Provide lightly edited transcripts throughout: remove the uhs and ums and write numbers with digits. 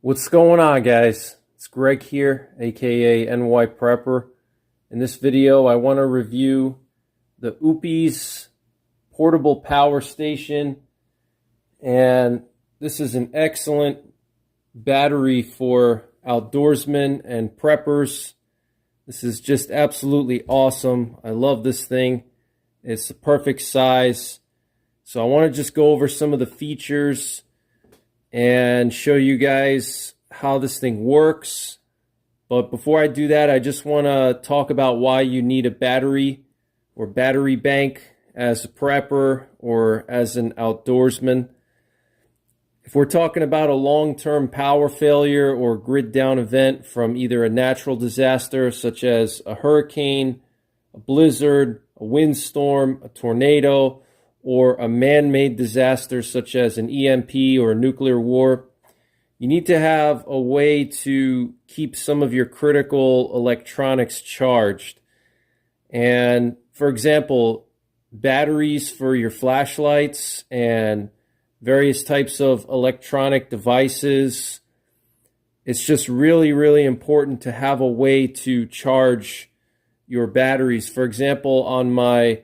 What's going on, guys? It's Greg here, aka NYPrepper. In this video, I want to review the Oupes portable power station, and this is an excellent battery for outdoorsmen and preppers. This is just absolutely awesome. I love this thing. It's the perfect size. So I want to just go over some of the features and show you guys how this thing works. But before I do that, I just want to talk about why you need a battery or battery bank as a prepper or as an outdoorsman. If we're talking about a long-term power failure or grid down event from either a natural disaster such as a hurricane, a blizzard, a windstorm, a tornado, or a man-made disaster such as an EMP or a nuclear war, you need to have a way to keep some of your critical electronics charged. And for example, batteries for your flashlights and various types of electronic devices, it's just really, really important to have a way to charge your batteries. For example, on my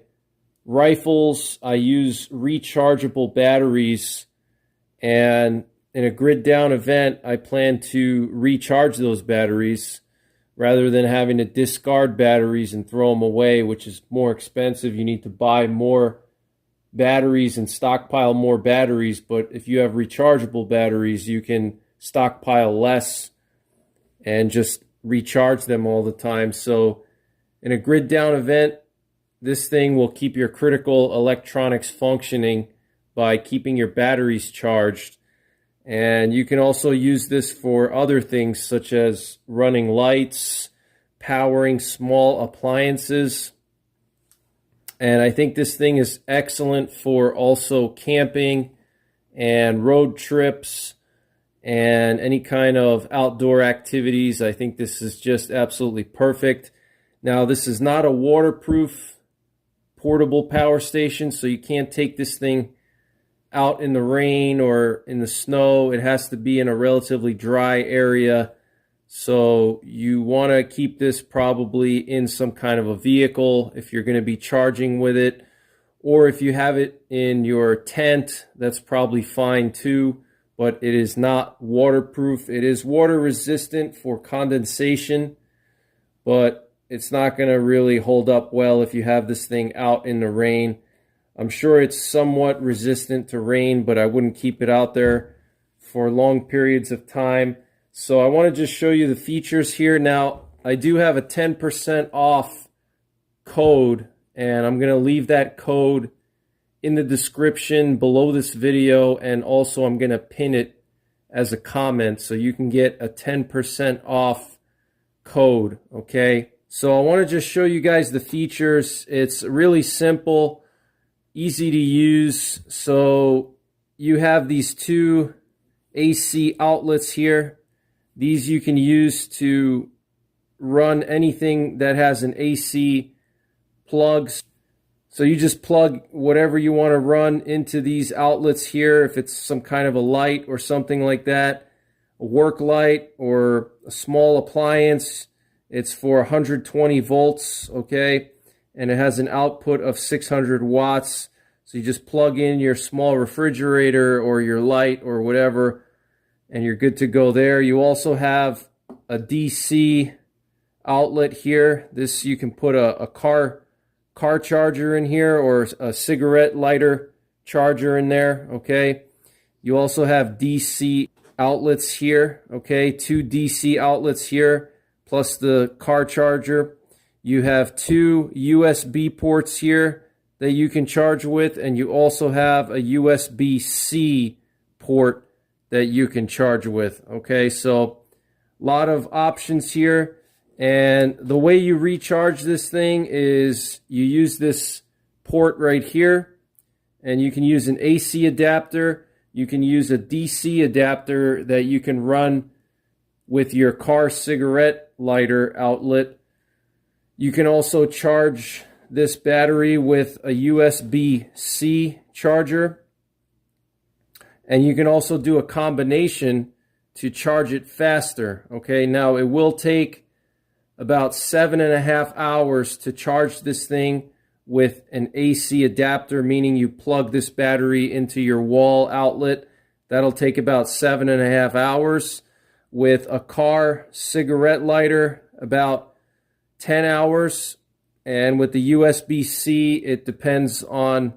rifles, I use rechargeable batteries, and in a grid down event, I plan to recharge those batteries rather than having to discard batteries and throw them away, which is more expensive. You need to buy more batteries and stockpile more batteries, but if you have rechargeable batteries, you can stockpile less and just recharge them all the time. So in a grid down event, this thing will keep your critical electronics functioning by keeping your batteries charged. And you can also use this for other things such as running lights, powering small appliances. And I think this thing is excellent for also camping and road trips and any kind of outdoor activities. I think this is just absolutely perfect. Now, this is not a waterproof portable power station, so you can't take this thing out in the rain or in the snow. It has to be in a relatively dry area. So you want to keep this probably in some kind of a vehicle if you're going to be charging with it. Or if you have it in your tent, that's probably fine too. But it is not waterproof. It is water resistant for condensation, but it's not going to really hold up well if you have this thing out in the rain. I'm sure it's somewhat resistant to rain, but I wouldn't keep it out there for long periods of time. So I want to just show you the features here. Now, I do have a 10% off code, and I'm going to leave that code in the description below this video, and also I'm going to pin it as a comment so you can get a 10% off code, okay? So I want to just show you guys the features. It's really simple, easy to use. So you have these two AC outlets here. These you can use to run anything that has an AC plugs. So you just plug whatever you want to run into these outlets here. If it's some kind of a light or something like that, a work light or a small appliance, it's for 120 volts, okay? And it has an output of 600 watts. So you just plug in your small refrigerator or your light or whatever, and you're good to go there. You also have a DC outlet here. This, you can put a car charger in here or a cigarette lighter charger in there, okay? You also have DC outlets here, okay? 2 DC outlets here, plus the car charger. You have 2 USB ports here that you can charge with, and you also have a USB-C port that you can charge with. Okay, so a lot of options here. And the way you recharge this thing is you use this port right here, and you can use an AC adapter. You can use a DC adapter that you can run with your car cigarette lighter outlet. You can also charge this battery with a USB-C charger. And you can also do a combination to charge it faster. Okay, now it will take about 7.5 hours to charge this thing with an AC adapter, meaning you plug this battery into your wall outlet. That'll take about 7.5 hours. With a car cigarette lighter, about 10 hours. And with the USB-C, it depends on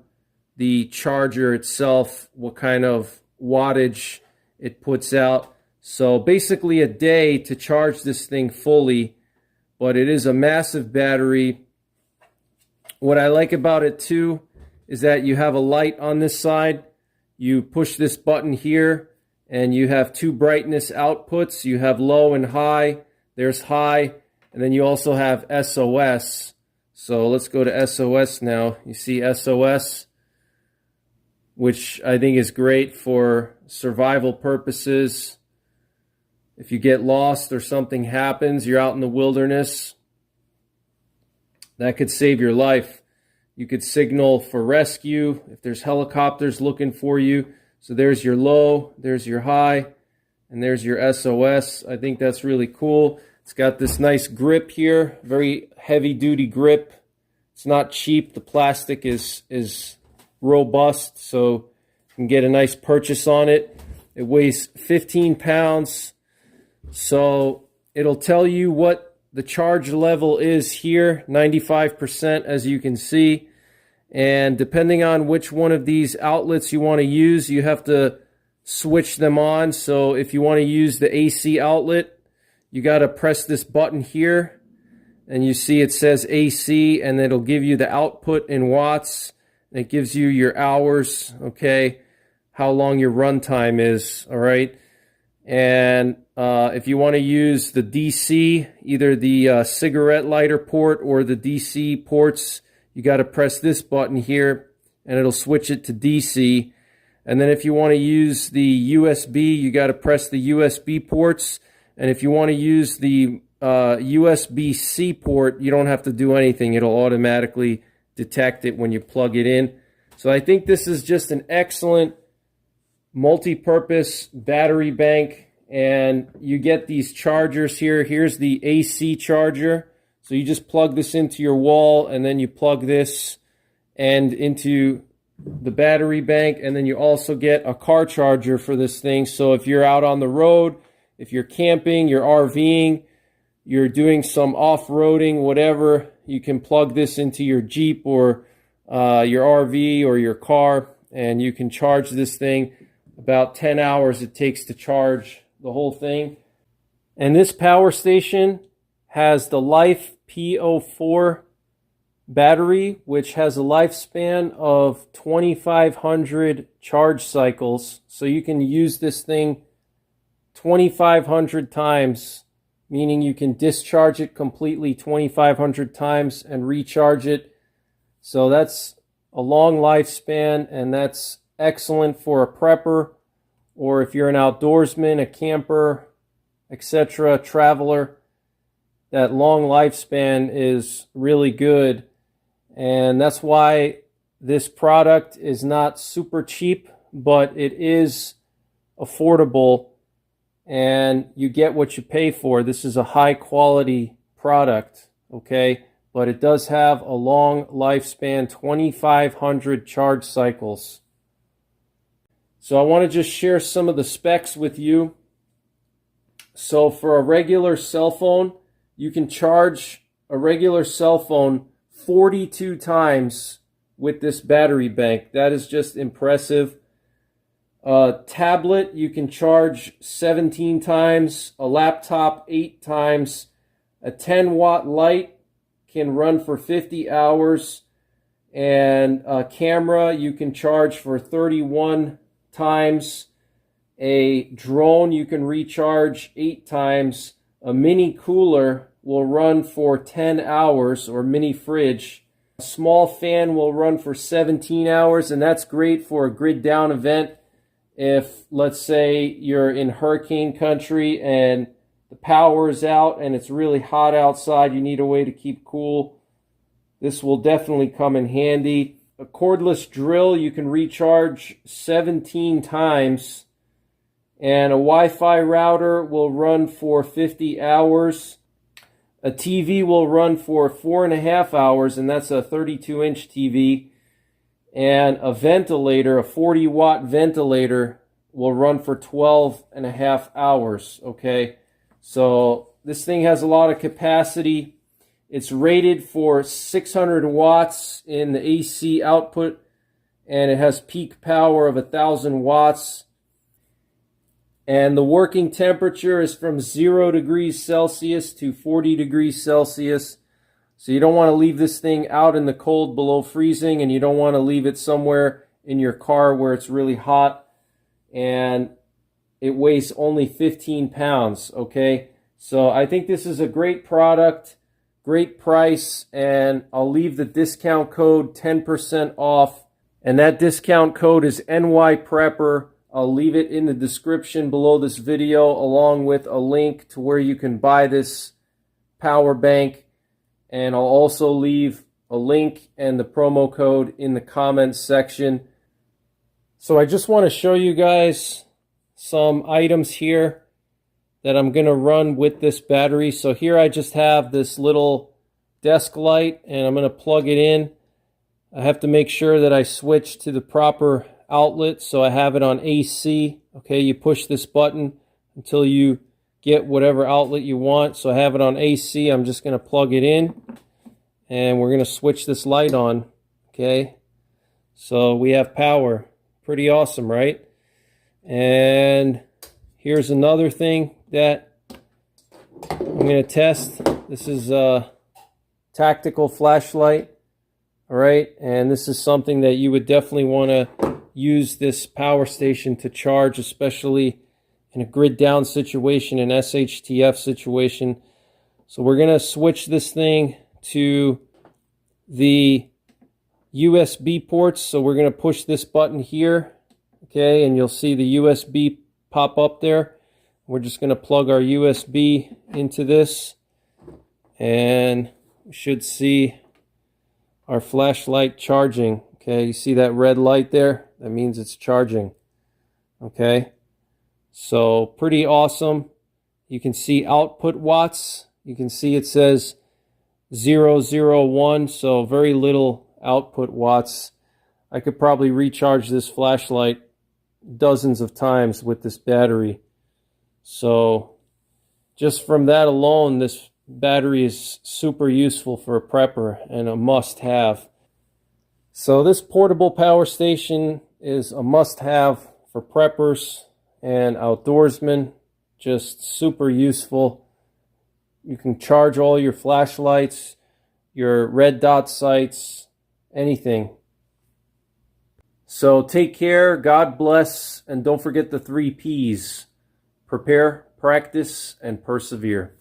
the charger itself, what kind of wattage it puts out. So basically a day to charge this thing fully, but it is a massive battery. What I like about it too is that you have a light on this side. You push this button here and you have two brightness outputs. You have low and high. There's high, and then you also have SOS. So let's go to SOS now. You see SOS, which I think is great for survival purposes. If you get lost or something happens, you're out in the wilderness, that could save your life. You could signal for rescue if there's helicopters looking for you. So there's your low, there's your high, and there's your SOS. I think that's really cool. It's got this nice grip here, very heavy duty grip. It's not cheap. The plastic is robust, so you can get a nice purchase on it. It weighs 15 pounds. So it'll tell you what the charge level is here, 95% as you can see. And depending on which one of these outlets you want to use, you have to switch them on. So if you want to use the AC outlet, you got to press this button here. And you see it says AC, and it'll give you the output in watts. It gives you your hours, okay, how long your run time is, all right? And if you want to use the DC, either the cigarette lighter port or the DC ports, you got to press this button here, and it'll switch it to DC. And then if you want to use the USB, you got to press the USB ports. And if you want to use the USB-C port, you don't have to do anything. It'll automatically detect it when you plug it in. So I think this is just an excellent multi-purpose battery bank. And you get these chargers here. Here's the AC charger. So you just plug this into your wall, and then you plug this end into the battery bank, and then you also get a car charger for this thing. So if you're out on the road, if you're camping, you're RVing, you're doing some off-roading, whatever, you can plug this into your Jeep or your RV or your car, and you can charge this thing. About 10 hours it takes to charge the whole thing. And this power station has the Life P04 battery, which has a lifespan of 2,500 charge cycles. So you can use this thing 2,500 times, meaning you can discharge it completely 2,500 times and recharge it. So that's a long lifespan, and that's excellent for a prepper, or if you're an outdoorsman, a camper, etc., traveler. That long lifespan is really good, and that's why this product is not super cheap, but it is affordable, and you get what you pay for. This is a high quality product, okay? But it does have a long lifespan, 2,500 charge cycles. So I want to just share some of the specs with you. So for a regular cell phone, you can charge a regular cell phone 42 times with this battery bank. That is just impressive. A tablet, you can charge 17 times. A laptop, 8 times. A 10-watt light can run for 50 hours. And a camera, you can charge for 31 times. A drone, you can recharge 8 times. A mini cooler will run for 10 hours, or mini fridge. A small fan will run for 17 hours, and that's great for a grid down event. If, let's say, you're in hurricane country and the power is out and it's really hot outside, you need a way to keep cool, this will definitely come in handy. A cordless drill, you can recharge 17 times. And a Wi-Fi router will run for 50 hours. A TV will run for 4.5 hours, and that's a 32-inch TV. And a ventilator, a 40-watt ventilator, will run for 12.5 hours, okay? So this thing has a lot of capacity. It's rated for 600 watts in the AC output, and it has peak power of 1,000 watts. And the working temperature is from 0 degrees Celsius to 40 degrees Celsius. So you don't want to leave this thing out in the cold below freezing, and you don't want to leave it somewhere in your car where it's really hot. And it weighs only 15 pounds, okay? So I think this is a great product, great price, and I'll leave the discount code 10% off. And that discount code is NYPrepper. I'll leave it in the description below this video, along with a link to where you can buy this power bank. And I'll also leave a link and the promo code in the comments section. So I just want to show you guys some items here that I'm going to run with this battery. So here I just have this little desk light, and I'm going to plug it in. I have to make sure that I switch to the proper outlet, so I have it on AC. Okay, you push this button until you get whatever outlet you want. So I have it on AC. I'm just going to plug it in, and we're going to switch this light on. Okay, so we have power. Pretty awesome, right? And here's another thing that I'm going to test. This is a tactical flashlight. All right, and this is something that you would definitely want to use this power station to charge, especially in a grid down situation, an SHTF situation. So we're going to switch this thing to the USB ports. So we're going to push this button here, okay, and you'll see the USB pop up there. We're just going to plug our USB into this, and we should see our flashlight charging. Okay, you see that red light there? That means it's charging. Okay, so pretty awesome. You can see output watts. You can see it says 001, so very little output watts. I could probably recharge this flashlight dozens of times with this battery. So just from that alone, this battery is super useful for a prepper and a must-have. So this portable power station is a must-have for preppers and outdoorsmen. Just super useful. You can charge all your flashlights, your red dot sights, anything. So take care, God bless, and don't forget the 3 Ps. Prepare, practice, and persevere.